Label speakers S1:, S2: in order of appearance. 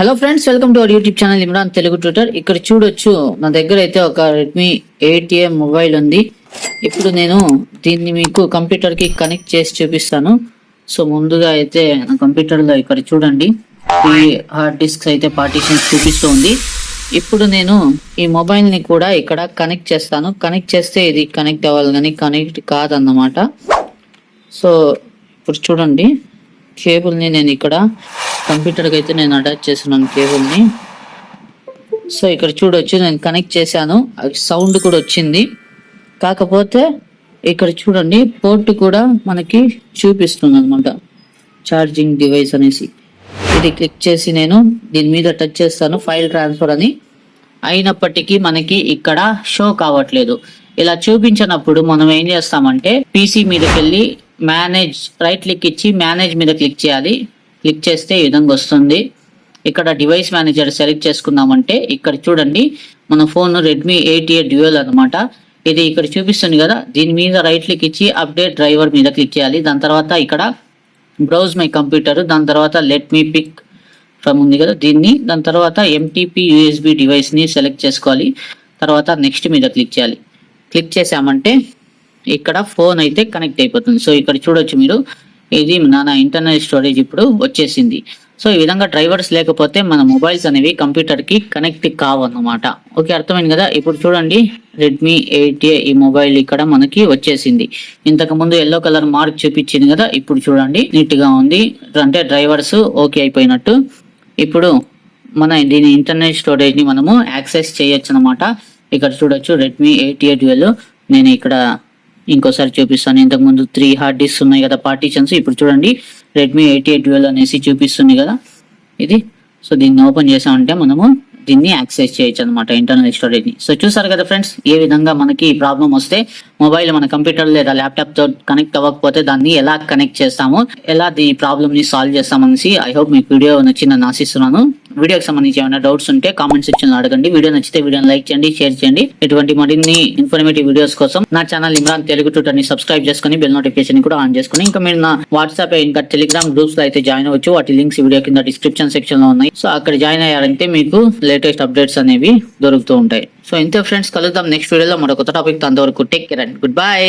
S1: Hello friends, welcome to our YouTube channel Imran Telugu tutor. ఇక్కడ చూడొచ్చు, నా దగ్గర అయితే ఒక రెడ్మీ 8A మొబైల్ ఉంది. ఇప్పుడు నేను దీన్ని మీకు కంప్యూటర్ కి కనెక్ట్ చేసి చూపిస్తాను. సో ముందుగా అయితే నా కంప్యూటర్ లో ఇక్కడ చూడండి, ఈ హార్డ్ డిస్క్ అయితే పార్టీషన్స్ చూపిస్తుంది. ఇప్పుడు నేను ఈ మొబైల్ ని కూడా ఇక్కడ కనెక్ట్ చేస్తాను. కనెక్ట్ చేస్తే ఇది కనెక్ట్ అవ్వాలి, కానీ కనెక్ట్ కాదన్నమాట. సో ఇప్పుడు చూడండి, కేబుల్ ని నేను ఇక్కడ కంప్యూటర్కి అయితే నేను అటాచ్ చేస్తున్నాను కేబుల్ని. సో ఇక్కడ చూడొచ్చు, నేను కనెక్ట్ చేశాను, సౌండ్ కూడా వచ్చింది. కాకపోతే ఇక్కడ చూడండి, పోర్ట్ కూడా మనకి చూపిస్తుంది అనమాట, ఛార్జింగ్ డివైస్ అనేసి. ఇది క్లిక్ చేసి నేను దీని మీద టచ్ చేస్తాను, ఫైల్ ట్రాన్స్ఫర్ అని. అయినప్పటికీ మనకి ఇక్కడ షో కావట్లేదు. ఇలా చూపించినప్పుడు మనం ఏం చేస్తామంటే, పీసీ మీదకి వెళ్ళి మేనేజ్, రైట్ క్లిక్ ఇచ్చి మేనేజ్ మీద క్లిక్ చేయాలి. క్లిక్ చేస్తే ఈ విధంగా వస్తుంది. ఇక్కడ డివైస్ మేనేజర్ సెలెక్ట్ చేసుకుందామంటే ఇక్కడ చూడండి, మన ఫోన్ రెడ్మీ 8A డ్యూయల్ అనమాట. ఇది ఇక్కడ చూపిస్తుంది కదా, దీని మీద రైట్ క్లిక్ ఇచ్చి అప్డేట్ డ్రైవర్ మీద క్లిక్ చేయాలి. దాని తర్వాత ఇక్కడ బ్రౌజ్ మై కంప్యూటర్, దాని తర్వాత లెట్ మీ పిక్ ఫ్రమ్ ఉంది కదా దీన్ని, దాని తర్వాత ఎంటీపీ యూఎస్బి డివైస్ ని సెలెక్ట్ చేసుకోవాలి. తర్వాత నెక్స్ట్ మీద క్లిక్ చేయాలి. క్లిక్ చేసామంటే ఇక్కడ ఫోన్ అయితే కనెక్ట్ అయిపోతుంది. సో ఇక్కడ చూడొచ్చు మీరు, ఇది నా ఇంటర్నల్ స్టోరేజ్ ఇప్పుడు వచ్చేసింది. సో ఈ విధంగా డ్రైవర్స్ లేకపోతే మన మొబైల్స్ అనేవి కంప్యూటర్ కి కనెక్ట్ కావన్నమాట. ఓకే, అర్థమైంది కదా. ఇప్పుడు చూడండి, రెడ్మీ 8A ఈ మొబైల్ ఇక్కడ మనకి వచ్చేసింది. ఇంతకు ముందు ఎల్లో కలర్ మార్క్ చూపించింది కదా, ఇప్పుడు చూడండి నీట్ గా ఉంది, అంటే డ్రైవర్స్ ఓకే అయిపోయినట్టు. ఇప్పుడు మన దీని ఇంటర్నల్ స్టోరేజ్ ని మనము యాక్సెస్ చేయొచ్చు అనమాట. ఇక్కడ చూడొచ్చు రెడ్మీ 8A డ్యూయల్. నేను ఇక్కడ ఇంకోసారి చూపిస్తాను. ఇంతకు ముందు 3 హార్డ్ డిస్క్ ఉన్నాయి కదా పార్టీషన్స్, ఇప్పుడు చూడండి రెడ్మీ 8A డ్యూయల్ అనేసి చూపిస్తుంది కదా ఇది. సో దీన్ని ఓపెన్ చేసామంటే మనము దీన్ని యాక్సెస్ చేయొచ్చు అనమాట, ఇంటర్నల్ స్టోరేజ్ ని. సో చూసారు కదా ఫ్రెండ్స్, ఏ విధంగా మనకి ప్రాబ్లం వస్తే మొబైల్ మన కంప్యూటర్ లేదా ల్యాప్టాప్ తో కనెక్ట్ అవ్వకపోతే దాన్ని ఎలా కనెక్ట్ చేస్తాము, ఎలా ఈ ప్రాబ్లమ్ ని సాల్వ్ చేస్తామనేసి. ఐ హోప్ మీకు వీడియో నచ్చిందని ఆశిస్తున్నాను. వీడియోకి సంబంధించి ఏమైనా డౌట్స్ ఉంటే కామెంట్ సెక్షన్ లో అడగండి. వీడియో నచ్చితే వీడియోని లైక్ చేయండి, షేర్ చేయండి. ఇటువంటి మరిన్ని ఇన్ఫర్మేటివ్ వీడియోస్ కోసం నా ఛానల్ ఇమ్రాన్ తెలుగు ట్యూటర్ ని సబ్స్క్రైబ్ చేసుకుని బెల్ నోటిఫికేషన్ కూడా ఆన్ చేసుకుని, ఇంకా మీరు నా వాట్సాప్ ఇంకా టెలిగ్రామ్ గ్రూప్స్ లో అయితే జాయిన్ అవ్వచ్చు. వాటి లింక్స్ వీడియో కింద డిస్క్రిప్షన్ సెక్షన్ లో ఉన్నాయి. సో అక్కడ జాయిన్ అయ్యారంటే మీకు లేటెస్ట్ అప్డేట్స్ అనేవి దొరుకుతూ ఉంటాయి. సో ఇంతే ఫ్రెండ్స్, కలుద్దాం నెక్స్ట్ వీడియోలో మరొక టాపిక్ తో. అంతవరకు take care and good bye.